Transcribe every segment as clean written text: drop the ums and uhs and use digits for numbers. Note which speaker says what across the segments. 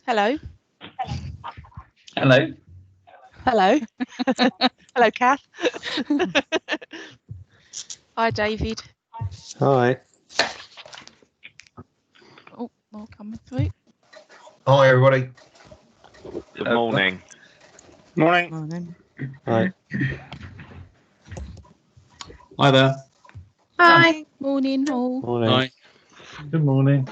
Speaker 1: Hello.
Speaker 2: Hello.
Speaker 1: Hello. Hello, Kath. Hi, David.
Speaker 3: Hi.
Speaker 1: Oh, more coming through.
Speaker 4: Hi, everybody.
Speaker 5: Good morning.
Speaker 4: Morning.
Speaker 1: Morning.
Speaker 3: Hi.
Speaker 4: Hi there.
Speaker 1: Hi. Morning, all.
Speaker 3: Morning.
Speaker 4: Hi. Good morning.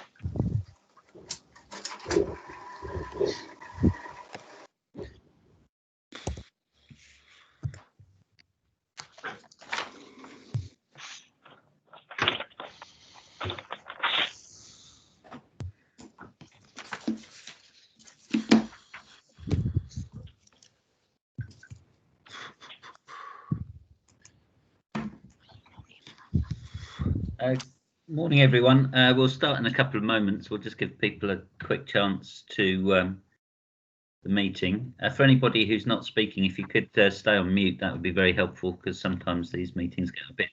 Speaker 2: Morning, everyone. We'll start in a couple of moments. We'll just give people a quick chance to the meeting. For anybody who's not speaking, if you could stay on mute, that would be very helpful, because sometimes these meetings get a bit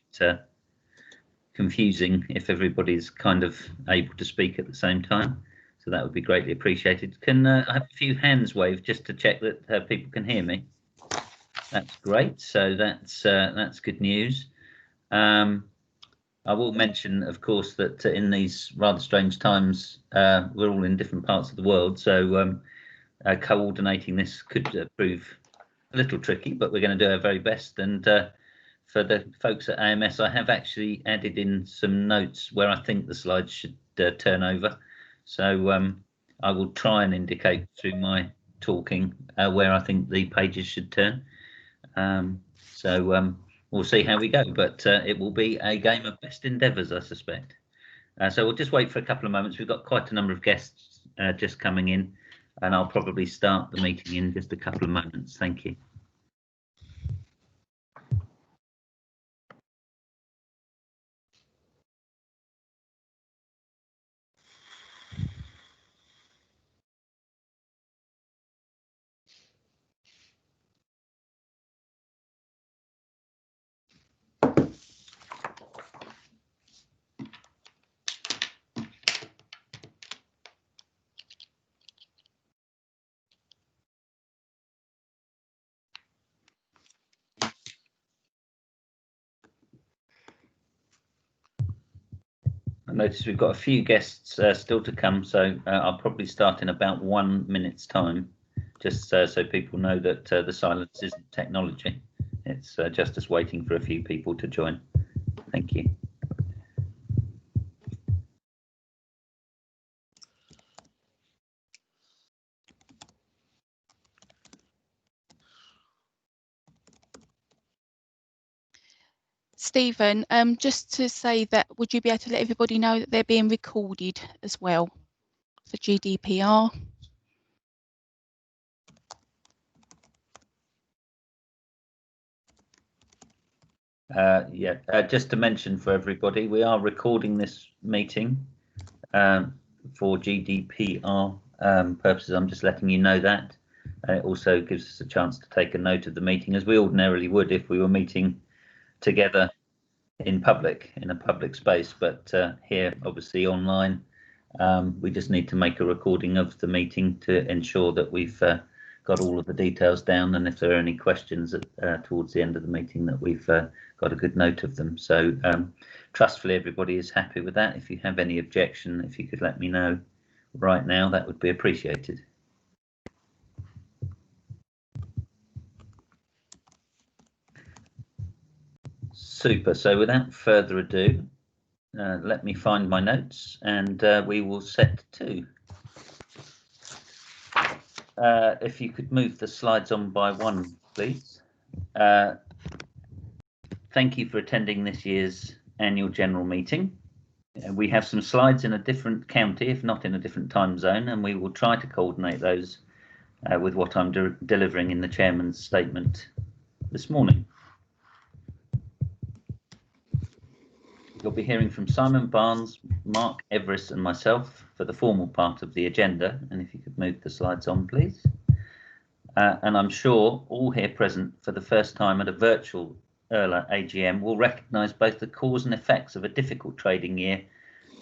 Speaker 2: confusing if everybody's kind of able to speak at the same time. So that would be greatly appreciated. Can I have a few hands waved just to check that people can hear me? That's great. So that's good news. I will mention, of course, that in these rather strange times, we're all in different parts of the world, so coordinating this could prove a little tricky, but we're going to do our very best. And for the folks at AMS, I have actually added in some notes where I think the slides should turn over. So I will try and indicate through my talking where I think the pages should turn. We'll see how we go, but it will be a game of best endeavours, I suspect. So we'll just wait for a couple of moments. We've got quite a number of guests just coming in, and I'll probably start the meeting in just a couple of moments. Thank you. I notice we've got a few guests still to come, so I'll probably start in about 1 minute's time, just so people know that the silence isn't technology. It's just us waiting for a few people to join. Thank you.
Speaker 1: Stephen, just to say that, would you be able to let everybody know that they're being recorded as well for GDPR?
Speaker 2: Just to mention for everybody, we are recording this meeting for GDPR purposes. I'm just letting you know that. It also gives us a chance to take a note of the meeting, as we ordinarily would if we were meeting together in public, in a public space, but here obviously online, we just need to make a recording of the meeting to ensure that we've got all of the details down, and if there are any questions towards the end of the meeting, that we've got a good note of them. So trustfully everybody is happy with that. If you have any objection, if you could let me know right now, that would be appreciated. Super. So without further ado, let me find my notes, and we will set to. If you could move the slides on by one, please. Thank you for attending this year's annual general meeting. We have some slides in a different county, if not in a different time zone, and we will try to coordinate those with what I'm delivering in the chairman's statement this morning. You'll be hearing from Simon Barnes, Mark Everest and myself for the formal part of the agenda, and if you could move the slides on, please. And I'm sure all here present for the first time at a virtual IRLA AGM will recognise both the cause and effects of a difficult trading year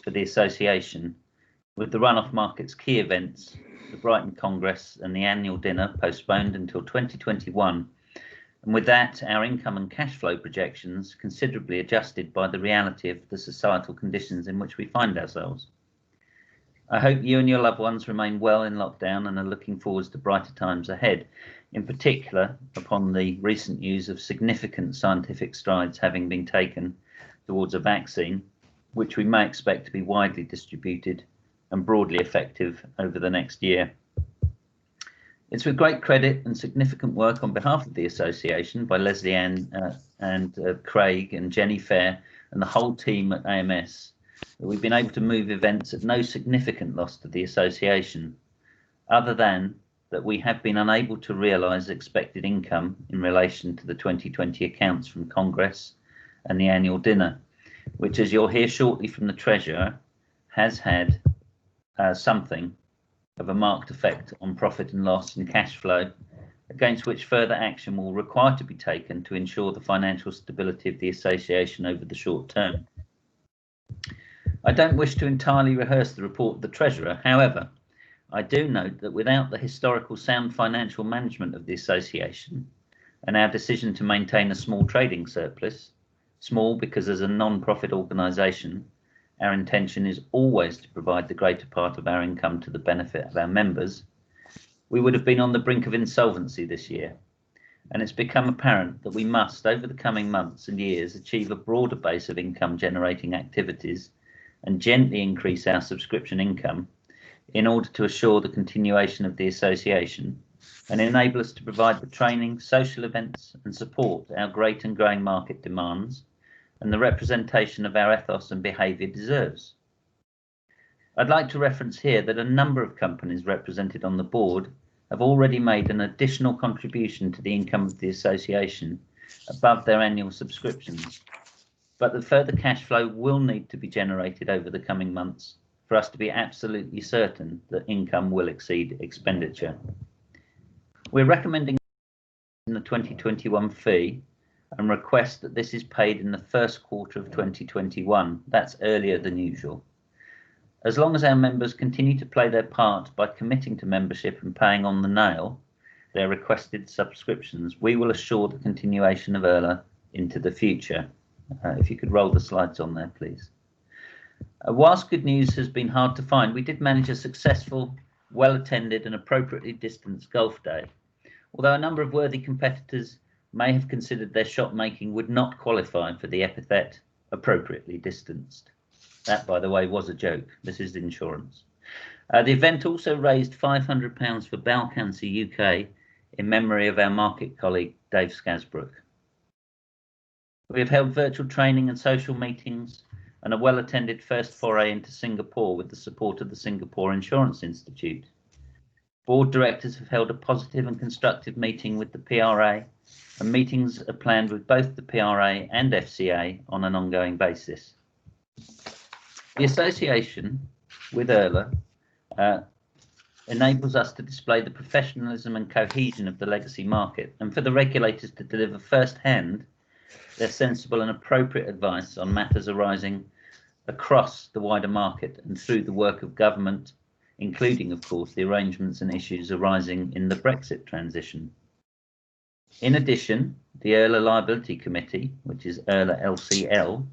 Speaker 2: for the association, with the run-off market's key events, the Brighton Congress and the annual dinner postponed until 2021, and with that our income and cash flow projections considerably adjusted by the reality of the societal conditions in which we find ourselves. I hope you and your loved ones remain well in lockdown and are looking forward to brighter times ahead, in particular upon the recent news of significant scientific strides having been taken towards a vaccine, which we may expect to be widely distributed and broadly effective over the next year. It's with great credit and significant work on behalf of the association by Leslie Ann and Craig and Jenny Fair and the whole team at AMS that we've been able to move events at no significant loss to the association, other than that we have been unable to realise expected income in relation to the 2020 accounts from Congress and the annual dinner, which, as you'll hear shortly from the Treasurer, has had something of a marked effect on profit and loss and cash flow, against which further action will require to be taken to ensure the financial stability of the association over the short term. I don't wish to entirely rehearse the report of the Treasurer. However, I do note that without the historical sound financial management of the association and our decision to maintain a small trading surplus, small because as a non-profit organisation, our intention is always to provide the greater part of our income to the benefit of our members, we would have been on the brink of insolvency this year. And it's become apparent that we must, over the coming months and years, achieve a broader base of income generating activities and gently increase our subscription income in order to assure the continuation of the association and enable us to provide the training, social events and support our great and growing market demands and the representation of our ethos and behaviour deserves. I'd like to reference here that a number of companies represented on the board have already made an additional contribution to the income of the association above their annual subscriptions, but the further cash flow will need to be generated over the coming months for us to be absolutely certain that income will exceed expenditure. We're recommending in the 2021 fee and request that this is paid in the first quarter of 2021. That's earlier than usual. As long as our members continue to play their part by committing to membership and paying on the nail their requested subscriptions, we will assure the continuation of IRLA into the future. If you could roll the slides on there, please. Whilst good news has been hard to find, we did manage a successful, well-attended and appropriately distanced golf day, although a number of worthy competitors may have considered their shot making would not qualify for the epithet appropriately distanced. That, by the way, was a joke. This is insurance. The event also raised £500 for Bowel Cancer UK in memory of our market colleague Dave Scasbrook. We have held virtual training and social meetings and a well-attended first foray into Singapore with the support of the Singapore Insurance Institute. Board directors have held a positive and constructive meeting with the PRA, and meetings are planned with both the PRA and FCA on an ongoing basis. The association with IRLA enables us to display the professionalism and cohesion of the legacy market, and for the regulators to deliver first-hand their sensible and appropriate advice on matters arising across the wider market and through the work of government, including, of course, the arrangements and issues arising in the Brexit transition. In addition, the IRLA Liability Committee, which is IRLA LCL,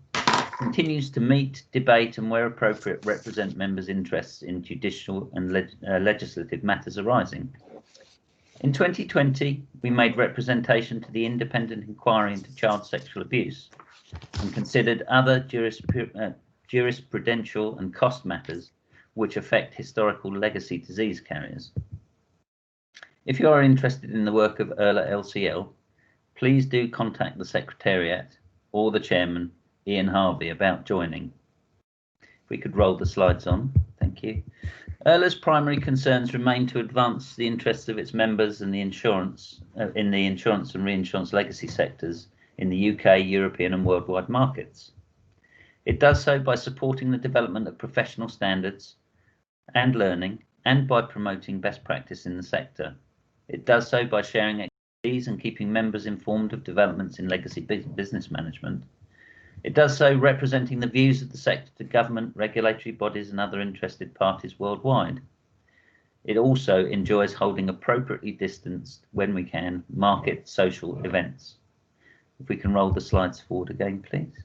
Speaker 2: continues to meet, debate and, where appropriate, represent members' interests in judicial and legislative matters arising. In 2020, we made representation to the Independent Inquiry into Child Sexual Abuse and considered other jurisprudential and cost matters which affect historical legacy disease carriers. If you are interested in the work of IRLA LCL, please do contact the Secretariat or the Chairman, Ian Harvey, about joining. If we could roll the slides on, thank you. IRLA's primary concerns remain to advance the interests of its members and the insurance in the insurance and reinsurance legacy sectors in the UK, European and worldwide markets. It does so by supporting the development of professional standards and learning, and by promoting best practice in the sector. It does so by sharing expertise and keeping members informed of developments in legacy business management. It does so representing the views of the sector to government, regulatory bodies and other interested parties worldwide. It also enjoys holding appropriately distanced, when we can, market social events. If we can roll the slides forward again, please.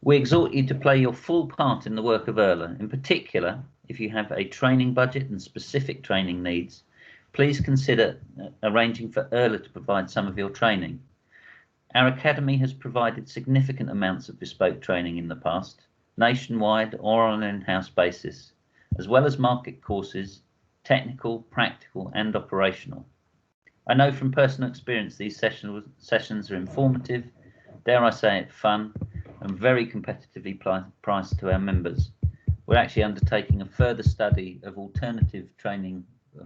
Speaker 2: We exhort you to play your full part in the work of IRLA. In particular, if you have a training budget and specific training needs, please consider arranging for IRLA to provide some of your training. Our Academy has provided significant amounts of bespoke training in the past, nationwide or on an in-house basis, as well as market courses, technical, practical and operational. I know from personal experience these sessions are informative, dare I say it, fun, and very competitively priced to our members. We're actually undertaking a further study of alternative training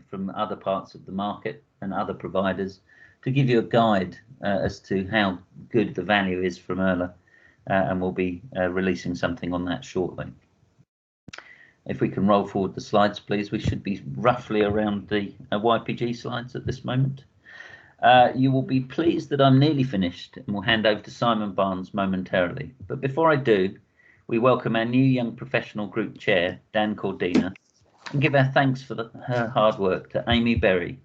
Speaker 2: from other parts of the market and other providers to give you a guide as to how good the value is from IRLA, and we'll be releasing something on that shortly. If we can roll forward the slides, please. We should be roughly around the YPG slides at this moment. You will be pleased that I'm nearly finished and will hand over to Simon Barnes momentarily. But before I do, we welcome our new young professional group chair, Dan Cordina, and give our thanks for her hard work to Amy Berry,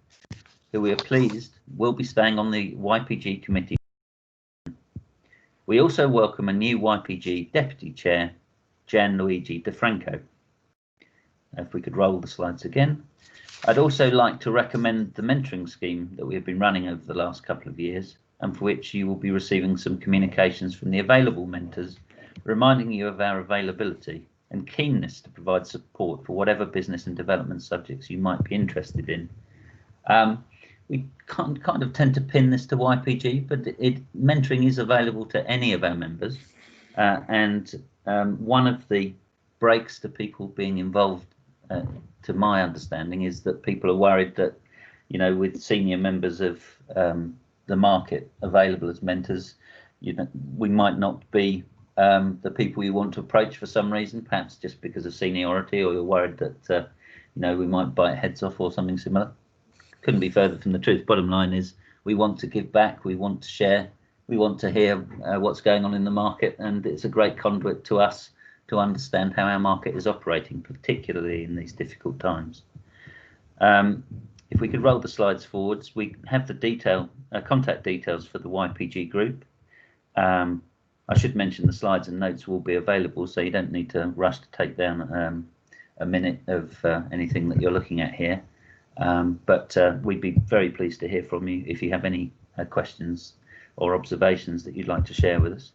Speaker 2: who we are pleased will be staying on the YPG committee. We also welcome a new YPG deputy chair, Gianluigi DeFranco. If we could roll the slides again. I'd also like to recommend the mentoring scheme that we have been running over the last couple of years, and for which you will be receiving some communications from the available mentors, reminding you of our availability and keenness to provide support for whatever business and development subjects you might be interested in. We kind of tend to pin this to YPG, but mentoring is available to any of our members, and one of the breaks to people being involved, to my understanding, is that people are worried that, you know, with senior members of the market available as mentors, you know, we might not be the people you want to approach for some reason, perhaps just because of seniority, or you're worried that you know, we might bite heads off or something similar. Couldn't be further from the truth. Bottom line is, we want to give back, we want to share, we want to hear what's going on in the market, and it's a great conduit to us to understand how our market is operating, particularly in these difficult times. If we could roll the slides forwards, we have the contact details for the YPG group. I should mention the slides and notes will be available, so you don't need to rush to take down a minute of anything that you're looking at here. But we'd be very pleased to hear from you if you have any questions or observations that you'd like to share with us.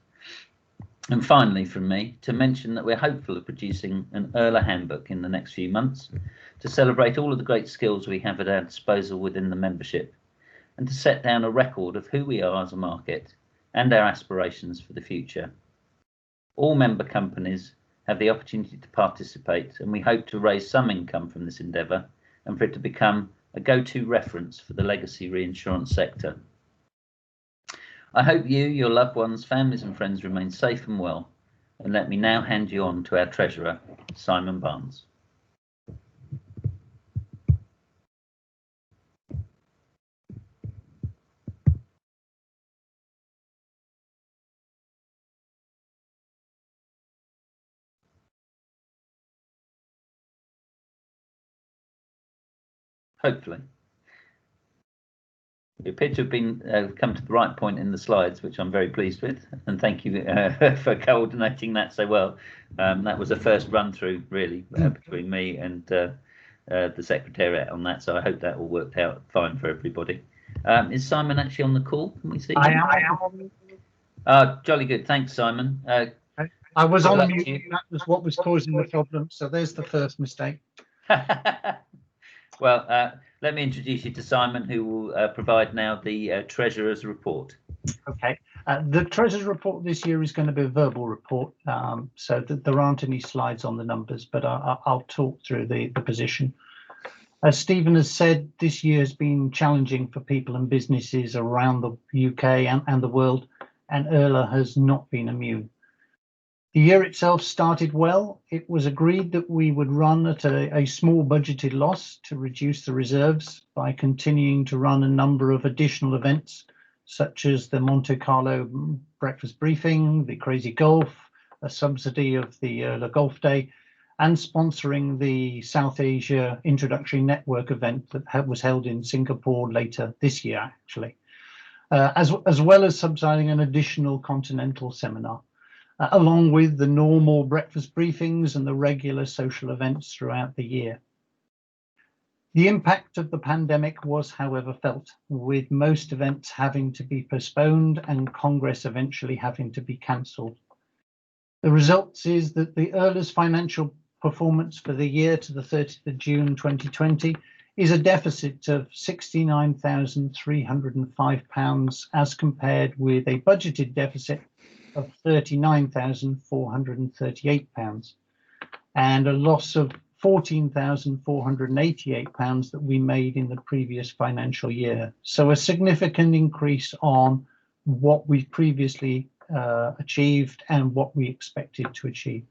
Speaker 2: And finally, from me, to mention that we're hopeful of producing an IRLA handbook in the next few months to celebrate all of the great skills we have at our disposal within the membership, and to set down a record of who we are as a market and our aspirations for the future. All member companies have the opportunity to participate, and we hope to raise some income from this endeavour and for it to become a go-to reference for the legacy reinsurance sector. I hope you, your loved ones, families and friends remain safe and well, and let me now hand you on to our Treasurer, Simon Barnes. Hopefully. We appear to have been come to the right point in the slides, which I'm very pleased with, and thank you for coordinating that so well. That was a first run through, really, between me and the Secretariat on that, so I hope that all worked out fine for everybody. Is Simon actually on the call? Can we see?
Speaker 6: I am.
Speaker 2: Jolly good. Thanks, Simon.
Speaker 6: I was on mute. That was what was causing the problem. So there's the first mistake.
Speaker 2: Well, Well, let me introduce you to Simon, who will provide now the Treasurer's report.
Speaker 6: Okay. The Treasurer's report this year is going to be a verbal report, so that there aren't any slides on the numbers, but I'll talk through the position. As Stephen has said, this year has been challenging for people and businesses around the UK and the world, and IRLA has not been immune. The year itself started well. It was agreed that we would run at a small budgeted loss to reduce the reserves by continuing to run a number of additional events, such as the Monte Carlo breakfast briefing, the Crazy Golf, a subsidy of the IRLA Golf Day, and sponsoring the South Asia Introductory Network event that was held in Singapore later this year, actually, as well as subsidizing an additional continental seminar, along with the normal breakfast briefings and the regular social events throughout the year. The impact of the pandemic was, however, felt, with most events having to be postponed and Congress eventually having to be cancelled. The result is that the IRLA's financial performance for the year to the 30th of June 2020 is a deficit of £69,305 as compared with a budgeted deficit of £39,438 and a loss of £14,488 that we made in the previous financial year. So a significant increase on what we previously achieved and what we expected to achieve.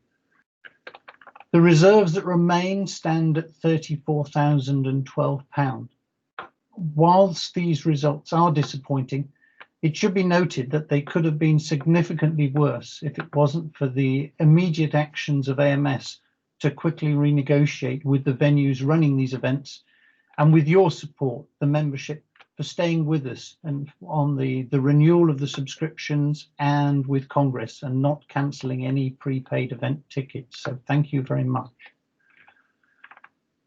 Speaker 6: The reserves that remain stand at £34,012. Whilst these results are disappointing, it should be noted that they could have been significantly worse if it wasn't for the immediate actions of AMS to quickly renegotiate with the venues running these events, and with your support, the membership, for staying with us and on the renewal of the subscriptions and with Congress and not cancelling any prepaid event tickets. So thank you very much.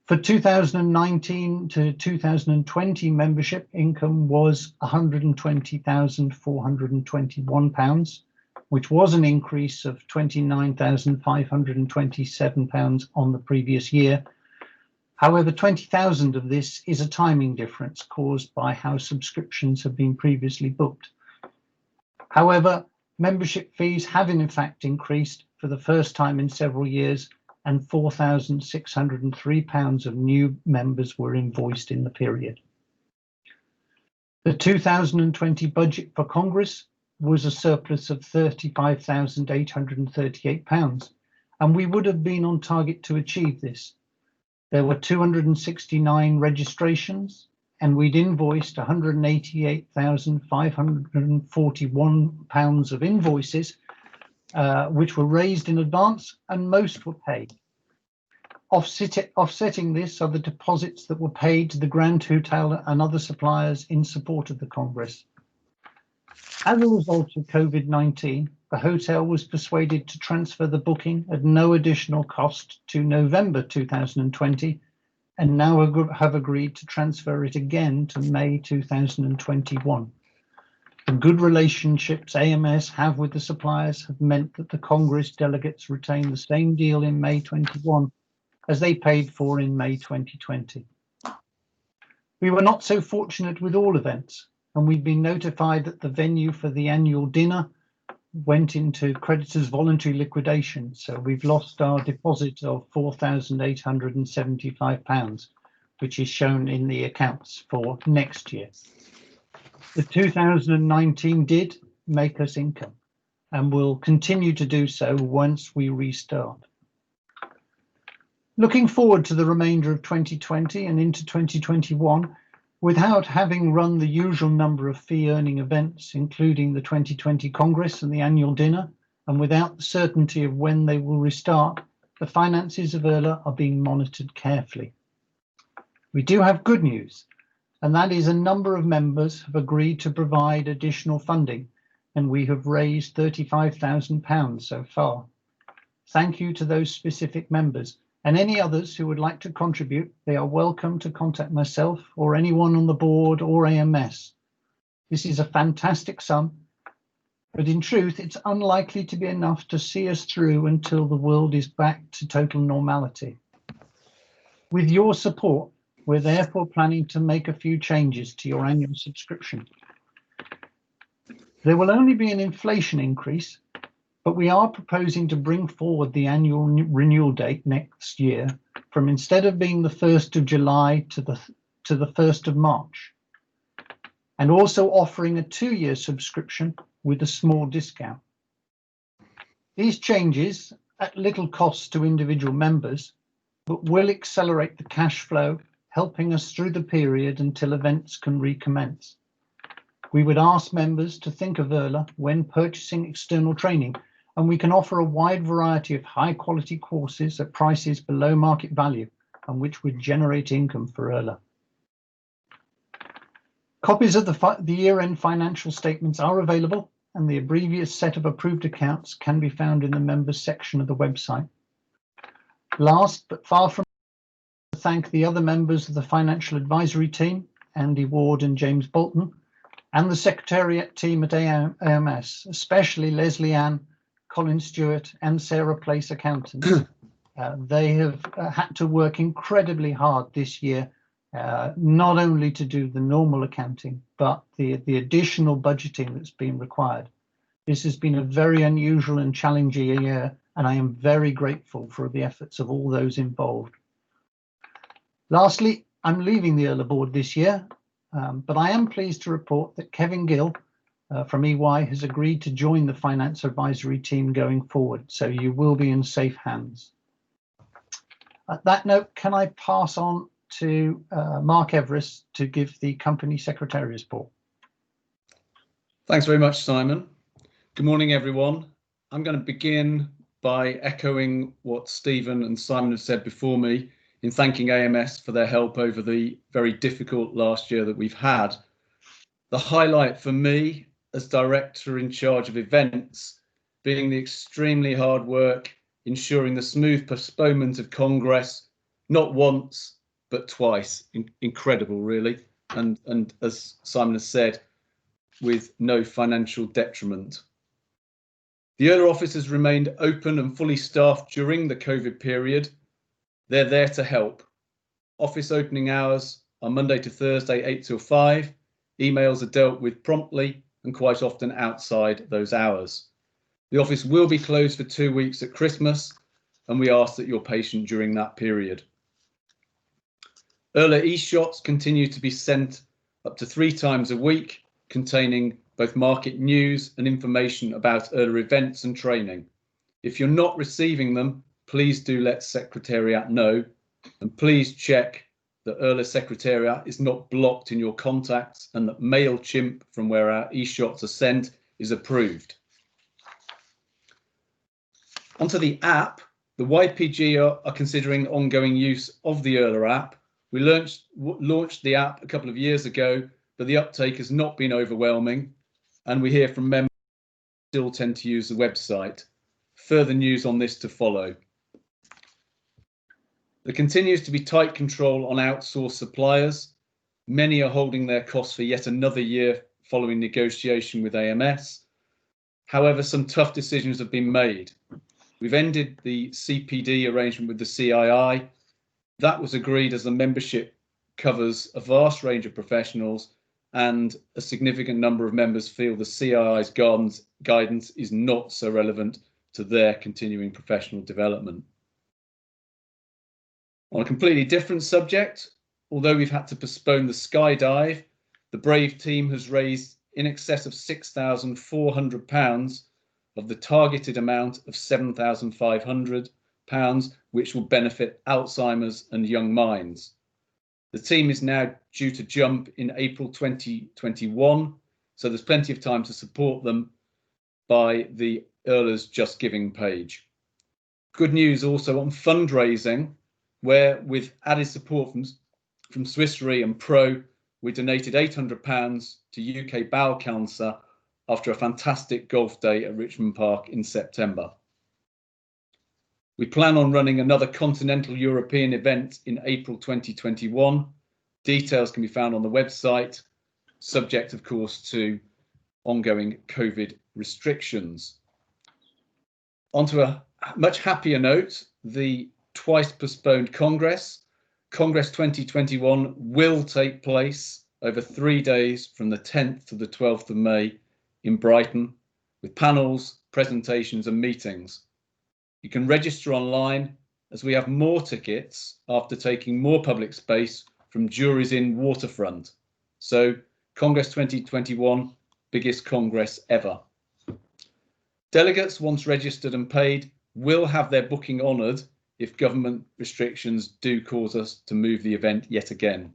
Speaker 6: For 2019 to 2020, membership income was £120,421, which was an increase of £29,527 on the previous year. However, 20,000 of this is a timing difference caused by how subscriptions have been previously booked. However, membership fees have in fact increased for the first time in several years, and £4,603 of new members were invoiced in the period. The 2020 budget for Congress was a surplus of £35,838, and we would have been on target to achieve this. There were 269 registrations, and we'd invoiced £188,541 of invoices, which were raised in advance, and most were paid. Offsetting this are the deposits that were paid to the Grand Hotel and other suppliers in support of the Congress. As a result of COVID-19, the hotel was persuaded to transfer the booking at no additional cost to November 2020, and now have agreed to transfer it again to May 2021. The good relationships AMS have with the suppliers have meant that the Congress delegates retain the same deal in May 21 as they paid for in May 2020. We were not so fortunate with all events, and we've been notified that the venue for the annual dinner went into creditors' voluntary liquidation, so we've lost our deposit of £4,875, which is shown in the accounts for next year. The 2019 did make us income and will continue to do so once we restart. Looking forward to the remainder of 2020 and into 2021, without having run the usual number of fee-earning events, including the 2020 Congress and the annual dinner, and without the certainty of when they will restart, the finances of IRLA are being monitored carefully. We do have good news, and that is a number of members have agreed to provide additional funding, and we have raised £35,000 so far. Thank you to those specific members, and any others who would like to contribute, they are welcome to contact myself or anyone on the board or AMS. This is a fantastic sum, but in truth, it's unlikely to be enough to see us through until the world is back to total normality. With your support, we're therefore planning to make a few changes to your annual subscription. There will only be an inflation increase, but we are proposing to bring forward the annual renewal date next year from, instead of being the 1st of July to the 1st of March, and also offering a 2-year subscription with a small discount. These changes, at little cost to individual members, but will accelerate the cash flow, helping us through the period until events can recommence. We would ask members to think of IRLA when purchasing external training, and we can offer a wide variety of high quality courses at prices below market value and which would generate income for IRLA. Copies of the year-end financial statements are available, and the previous set of approved accounts can be found in the members section of the website. Last, but far from to thank the other members of the financial advisory team, Andy Ward and James Bolton, and the secretariat team at AMS, especially Leslie Ann, Colin Stewart and Sarah Place accountants. They have had to work incredibly hard this year, not only to do the normal accounting, but the additional budgeting that's been required. This has been a very unusual and challenging year, and I am very grateful for the efforts of all those involved. Lastly, I'm leaving the IRLA board this year, but I am pleased to report that Kevin Gill from EY has agreed to join the finance advisory team going forward, so you will be in safe hands. At that note, can I pass on to Mark Everest to give the company secretary's report?
Speaker 7: Thanks very much, Simon. Good morning, everyone. I'm going to begin by echoing what Stephen and Simon have said before me in thanking AMS for their help over the very difficult last year that we've had. The highlight for me as director in charge of events being the extremely hard work ensuring the smooth postponement of Congress, not once, but twice. Incredible, really. And as Simon has said, with no financial detriment. The IRLA office has remained open and fully staffed during the COVID period. They're there to help. Office opening hours are Monday to Thursday, 8 till 5. Emails are dealt with promptly and quite often outside those hours. The office will be closed for 2 weeks at Christmas, and we ask that you're patient during that period. IRLA e-shots continue to be sent up to 3 times a week, containing both market news and information about IRLA events and training. If you're not receiving them, please do let Secretariat know, and please check that IRLA Secretariat is not blocked in your contacts and that MailChimp, from where our e-shots are sent, is approved. Onto the app, the YPG are considering ongoing use of the IRLA app. We launched the app a couple of years ago, but the uptake has not been overwhelming, and we hear from members who still tend to use the website. Further news on this to follow. There continues to be tight control on outsourced suppliers. Many are holding their costs for yet another year following negotiation with AMS. However, some tough decisions have been made. We've ended the CPD arrangement with the CII. That was agreed as the membership covers a vast range of professionals, and a significant number of members feel the CII's guidance is not so relevant to their continuing professional development. On a completely different subject, although we've had to postpone the skydive, the Brave team has raised in excess of £6,400 of the targeted amount of £7,500, which will benefit Alzheimer's and young minds. The team is now due to jump in April 2021, so there's plenty of time to support them by the IRLA's Just Giving page. Good news also on fundraising, where with added support from Swiss Re and Pro, we donated £800 to UK bowel cancer after a fantastic golf day at Richmond Park in September. We plan on running another continental European event in April 2021. Details can be found on the website, subject of course to ongoing COVID restrictions. Onto a much happier note, the twice postponed Congress Congress 2021 will take place over 3 days from the 10th to the 12th of May in Brighton, with panels, presentations and meetings. You can register online as we have more tickets after taking more public space from Juries Inn Waterfront. So Congress 2021, biggest Congress ever. Delegates, once registered and paid, will have their booking honoured if government restrictions do cause us to move the event yet again.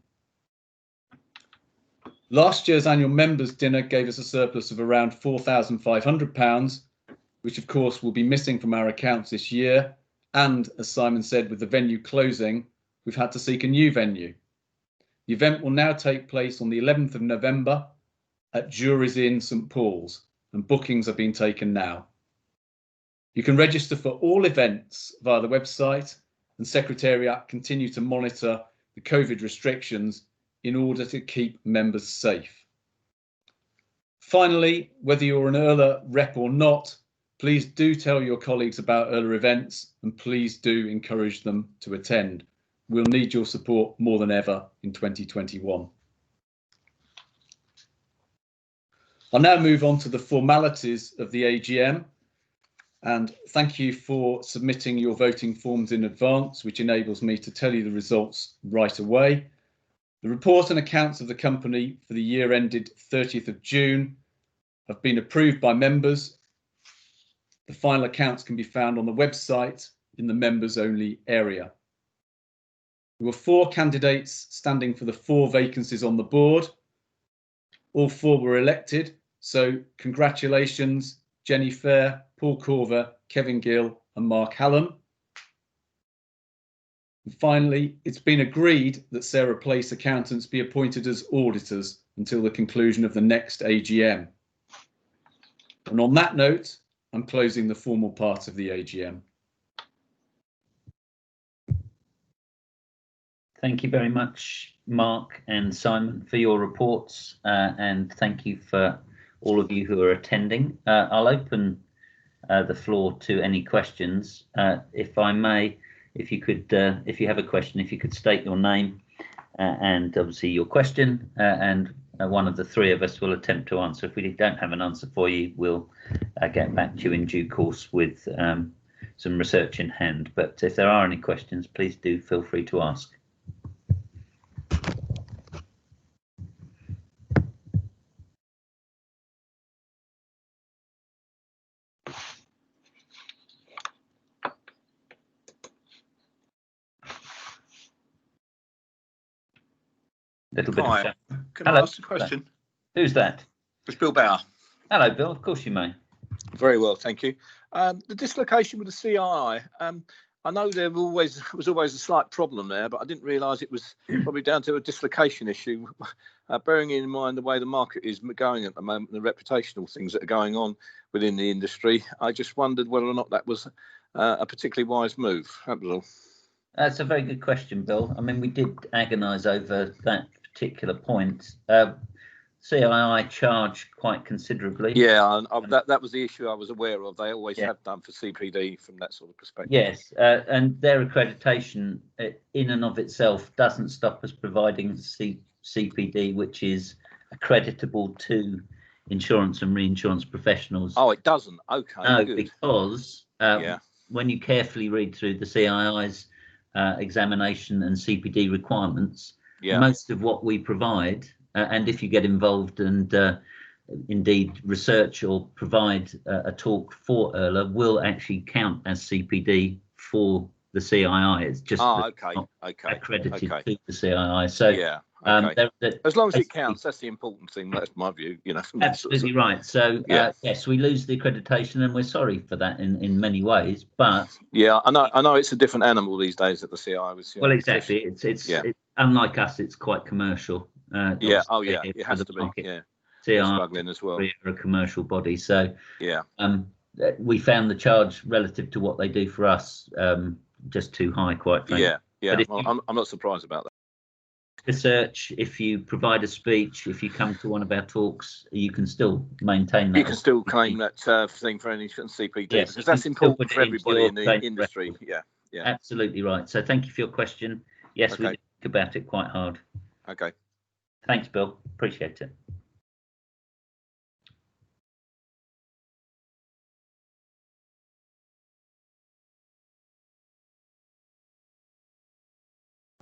Speaker 7: Last year's annual members' dinner gave us a surplus of around £4,500, which of course will be missing from our accounts this year. And as Simon said, with the venue closing, we've had to seek a new venue. The event will now take place on the 11th of November at Juries Inn St Paul's, and bookings have been taken now. You can register for all events via the website, and Secretariat continue to monitor the COVID restrictions in order to keep members safe. Finally, whether you're an IRLA rep or not, please do tell your colleagues about IRLA events, and please do encourage them to attend. We'll need your support more than ever in 2021. I'll now move on to the formalities of the AGM, and thank you for submitting your voting forms in advance, which enables me to tell you the results right away. The report and accounts of the company for the year ended 30th of June have been approved by members. The final accounts can be found on the website in the members only area. There were 4 candidates standing for the 4 vacancies on the board. All 4 were elected, so congratulations, Jenny Fair, Paul Corver, Kevin Gill and Mark Hallam. And finally, it's been agreed that Sarah Place accountants be appointed as auditors until the conclusion of the next AGM. And on that note, I'm closing the formal part of the AGM.
Speaker 2: Thank you very much, Mark and Simon, for your reports, and thank you for all of you who are attending. I'll open the floor to any questions. If I may, if you could, if you have a question, if you could state your name and obviously your question, and one of the 3 of us will attempt to answer. If we don't have an answer for you, we'll get back to you in due course with some research in hand. But if there are any questions, please do feel free to ask. Little bit
Speaker 8: Hi.
Speaker 2: of chat.
Speaker 8: Can
Speaker 2: Hello.
Speaker 8: I ask a question?
Speaker 2: Who's that?
Speaker 8: It's Bill Bauer.
Speaker 2: Hello, Bill. Of course you may.
Speaker 8: Very well, thank you. The dislocation with the CII, I know there was always a slight problem there, but I didn't realise it was probably down to a dislocation issue. Bearing in mind the way the market is going at the moment, the reputational things that are going on within the industry, I just wondered whether or not that was a particularly wise move. That was all.
Speaker 2: That's a very good question, Bill. I mean, we did agonise over that particular point. CII charge quite considerably.
Speaker 8: Yeah, that was the issue I was aware of. They always have done for CPD from that sort of perspective.
Speaker 2: Yes, and their accreditation in and of itself doesn't stop us providing CPD, which is accreditable to insurance and reinsurance professionals.
Speaker 8: Oh, it doesn't? Okay,
Speaker 2: no,
Speaker 8: good.
Speaker 2: because when you carefully read through the CII's examination and CPD requirements, most of what we provide, and if you get involved and indeed research or provide a talk for IRLA, will actually count as CPD for the CII. It's just not accredited to the CII. So
Speaker 8: as long as it counts, that's the important thing. That's my view. You know,
Speaker 2: absolutely right. So yes, we lose the accreditation, and we're sorry for that in many ways. But
Speaker 8: I know it's a different animal these days at the CII.
Speaker 2: Well, exactly. It's unlike us. It's quite commercial.
Speaker 8: It has to be. Yeah,
Speaker 2: CII
Speaker 8: struggling as well.
Speaker 2: We're a commercial body, so we found the charge relative to what they do for us just too high, quite frankly.
Speaker 8: I'm not surprised about that.
Speaker 2: Research, if you provide a speech, if you come to one of our talks, you can still maintain that.
Speaker 8: You can still claim that thing for any CPD, because that's important for everybody in the industry. Yeah,
Speaker 2: absolutely right. So thank you for your question. Yes, about it quite hard.
Speaker 8: Okay.
Speaker 2: Thanks, Bill. Appreciate it.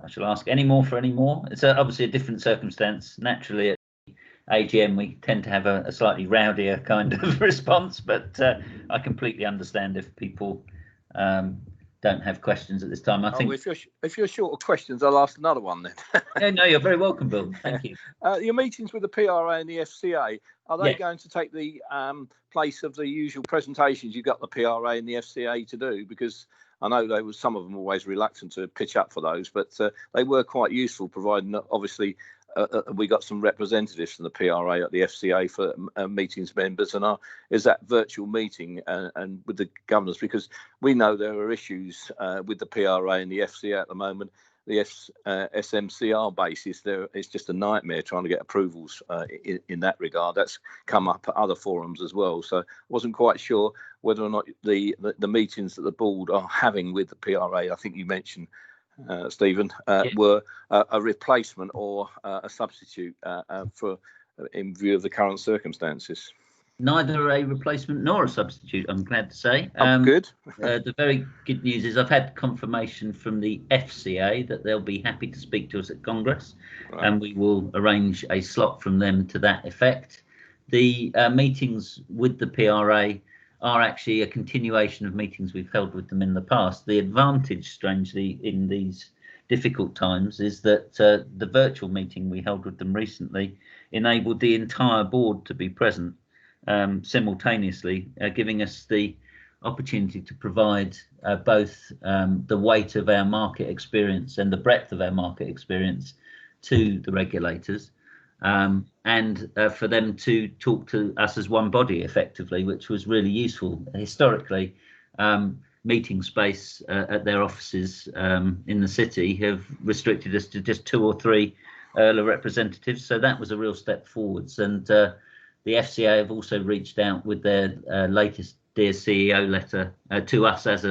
Speaker 2: I shall ask any more for any more. It's obviously a different circumstance. Naturally, at AGM, we tend to have a slightly rowdier kind of response, but I completely understand if people don't have questions at this time. I think
Speaker 8: if you're short of questions, I'll ask another one then.
Speaker 2: Yeah, no, you're very welcome, Bill. Thank you.
Speaker 8: Your meetings with the PRA and the FCA, are they
Speaker 2: Yes.
Speaker 8: going to take the place of the usual presentations you've got the PRA and the FCA to do? Because I know some of them always reluctant to pitch up for those, but they were quite useful, providing that obviously we got some representatives from the PRA at the FCA for meetings members, and is that virtual meeting and with the governors, because we know there are issues with the PRA and the FCA at the moment. The SMCR basis, it's just a nightmare trying to get approvals in that regard. That's come up at other forums as well. So I wasn't quite sure whether or not the meetings that the board are having with the PRA, I think you mentioned, Stephen, were a replacement or a substitute for in view of the current circumstances.
Speaker 2: Neither a replacement nor a substitute, I'm glad to say.
Speaker 8: Good.
Speaker 2: The very good news is I've had confirmation from the FCA that they'll be happy to speak to us at Congress,
Speaker 8: Right.
Speaker 2: and we will arrange a slot from them to that effect. The meetings with the PRA are actually a continuation of meetings we've held with them in the past. The advantage, strangely, in these difficult times is that the virtual meeting we held with them recently enabled the entire board to be present simultaneously, giving us the opportunity to provide both the weight of our market experience and the breadth of our market experience to the regulators, and for them to talk to us as one body effectively, which was really useful. Historically, meeting space at their offices in the city have restricted us to just 2 or 3 IRLA representatives, so that was a real step forwards. And the FCA have also reached out with their latest Dear CEO letter to us as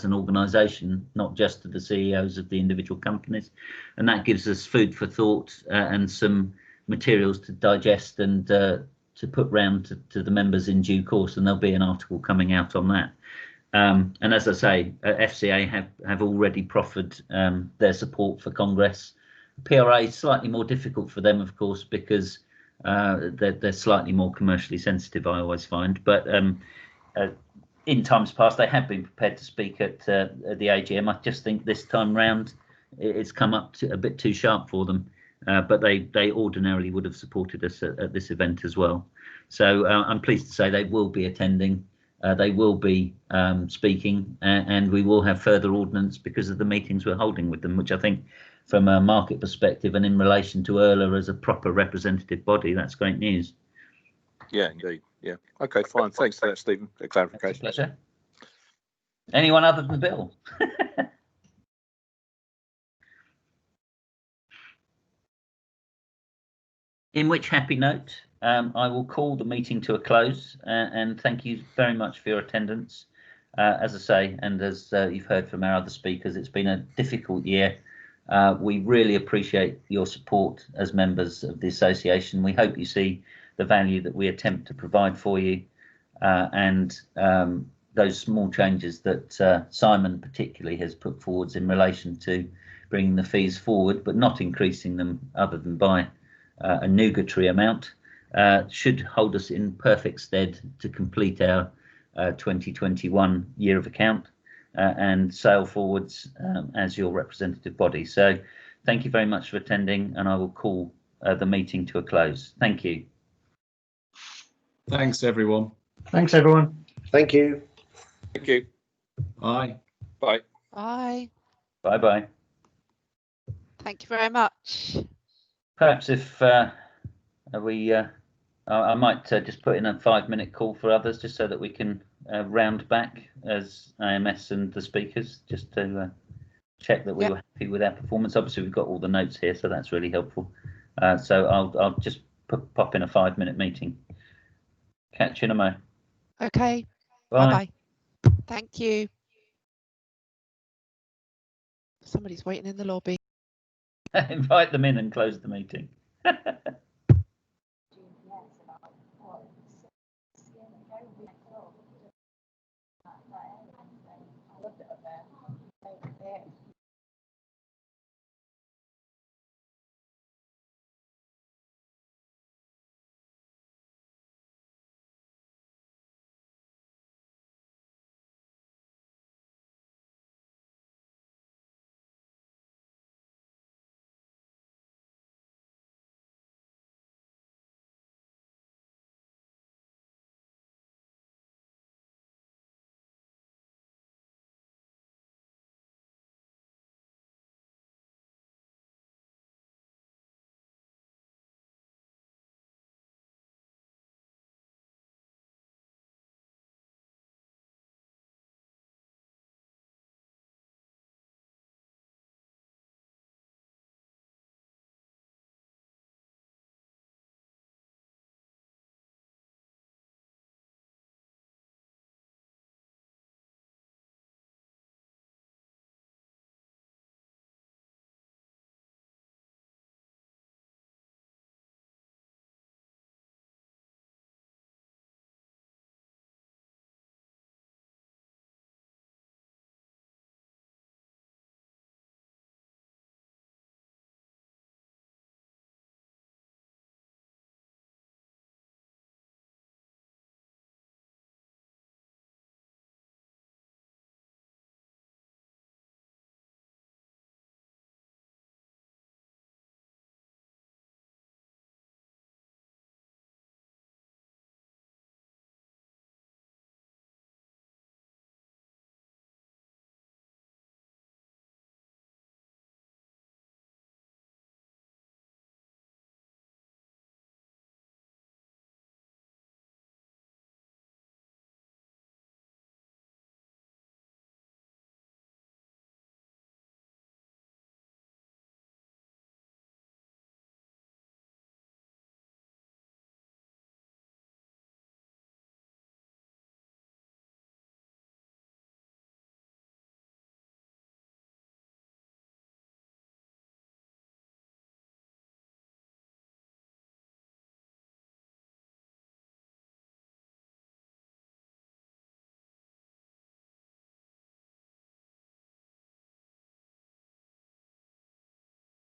Speaker 2: an organisation, not just to the CEOs of the individual companies, and that gives us food for thought and some materials to digest and to put round to the members in due course, and there'll be an article coming out on that. And as I say, FCA have already proffered their support for Congress. PRA is slightly more difficult for them, of course, because they're slightly more commercially sensitive, I always find. But in times past, they have been prepared to speak at the AGM. I just think this time round, it's come up a bit too sharp for them. But they ordinarily would have supported us at this event as well. So I'm pleased to say they will be attending. They will be speaking, and we will have further ordnance because of the meetings we're holding with them, which I think, from a market perspective and in relation to IRLA as a proper representative body, that's great news.
Speaker 8: Yeah, indeed. Yeah. Okay, fine. Thanks for that, Stephen. A clarification.
Speaker 2: That's a pleasure. Anyone other than Bill? In which happy note, I will call the meeting to a close, and thank you very much for your attendance. As I say, and as you've heard from our other speakers, it's been a difficult year. We really appreciate your support as members of the association. We hope you see the value that we attempt to provide for you, and those small changes that Simon particularly has put forwards in relation to bringing the fees forward, but not increasing them other than by a nugatory amount, should hold us in perfect stead to complete our 2021 year of account and sail forwards as your representative body. So thank you very much for attending, and I will call the meeting to a close. Thank you.
Speaker 7: Thanks, everyone.
Speaker 6: Thanks, everyone.
Speaker 3: Thank you.
Speaker 8: Thank you.
Speaker 7: Bye.
Speaker 8: Bye.
Speaker 1: Bye.
Speaker 2: Bye-bye.
Speaker 1: Thank you very much.
Speaker 2: Perhaps if I might just put in a 5-minute call for others, just so that we can round back as AMS and the speakers, just to check that we were happy with our performance. Obviously, we've got all the notes here, so that's really helpful. So I'll just pop in a 5-minute meeting. Catch you in a mo.
Speaker 1: Okay.
Speaker 2: Bye.
Speaker 1: Bye-bye. Thank you. Somebody's waiting in the lobby.
Speaker 2: Invite them in and close the meeting.